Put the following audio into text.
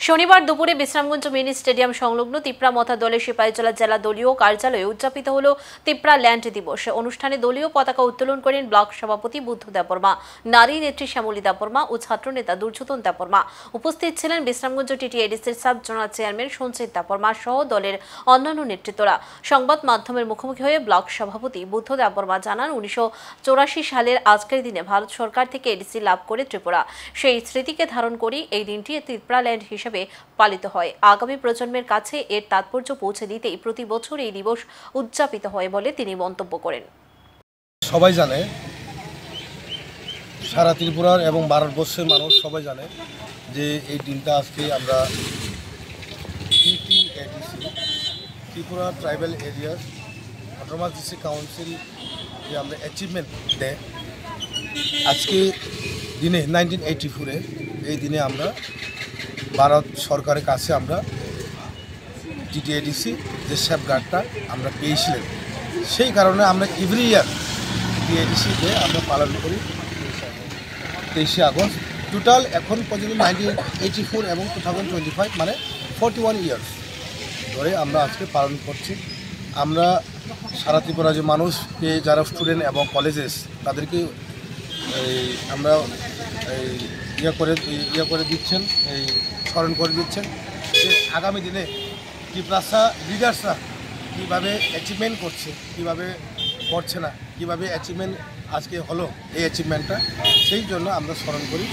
শনিবার দুপুরে Bishramganj mini stadium সংলগ্ন তিপ্রামথা দলের সিপাহীজলা জেলা দলীয় কার্যালয়ে উদযাপিত হল তিপ্রা ল্যান্ড দিবস। অনুষ্ঠানে দলীয় পতাকা উত্তোলন করেন ব্লক সভাপতি বুদ্ধ দেববর্মা, নারী নেত্রী শ্যামলী দেববর্মা ও ছাত্রনেতা দুর্যোধন দেববর্মা। উপস্থিত ছিলেন বিশ্রামগঞ্জ টিটিএডিসির সাব জোনাল চেয়ারম্যান সঞ্চিত দেববর্মা সহ দলের অন্যান্য নেতৃত্বরা। সংবাদ মাধ্যমের মুখোমুখি হয়ে ব্লক সভাপতি বুদ্ধ দেববর্মা জানান, 1984 সালের আজকের দিনে ভারত সরকার থেকে এডিসি লাভ করে ত্রিপুরা। সেই স্মৃতিকে ধারণ করি এই দিনটি তিপ্রা ল্যান্ড হিসেবে পালিত হয়। আগামী প্রজন্মের কাছে এর তাৎপর্য পৌঁছে দিতেই প্রতি বছর এই দিবস উদযাপিত হয় বলে তিনি মন্তব্য করেন। সবাই জানে, সারা ত্রিপুরার এবং ভারতবর্ষের মানুষ সবাই জানে যে এই দিনটা আজকে আমরা TTADC Tripura tribal areas autonomous district council যে আমরা অ্যাচিভমেন্ট দেয় আজকে দিনে 1984-এ এই দিনে আমরা ভারত সরকারের কাছে আমরা টিটিএডিসি যে সেফগার্ডটা আমরা পেয়েছিলেন, সেই কারণে আমরা এভরি ইয়ার টিটিএডিসি ডে আমরা পালন করি 23শে আগস্ট। টোটাল এখন পর্যন্ত 1984 এবং 2025 মানে 41 ইয়ার্স ধরে আমরা আজকে পালন করছি। আমরা সারা ত্রিপুরা যে মানুষকে যারা স্টুডেন্ট এবং কলেজেস তাদেরকে আমরা ইয়ে করে দিচ্ছেন, এই স্মরণ করে দিচ্ছেন যে আগামী দিনে ত্রিপুরা লিডার্সরা কীভাবে অ্যাচিভমেন্ট করছে, কীভাবে করছে না, কীভাবে অ্যাচিভমেন্ট আজকে হলো এই অ্যাচিভমেন্টটা, সেই জন্য আমরা স্মরণ করি।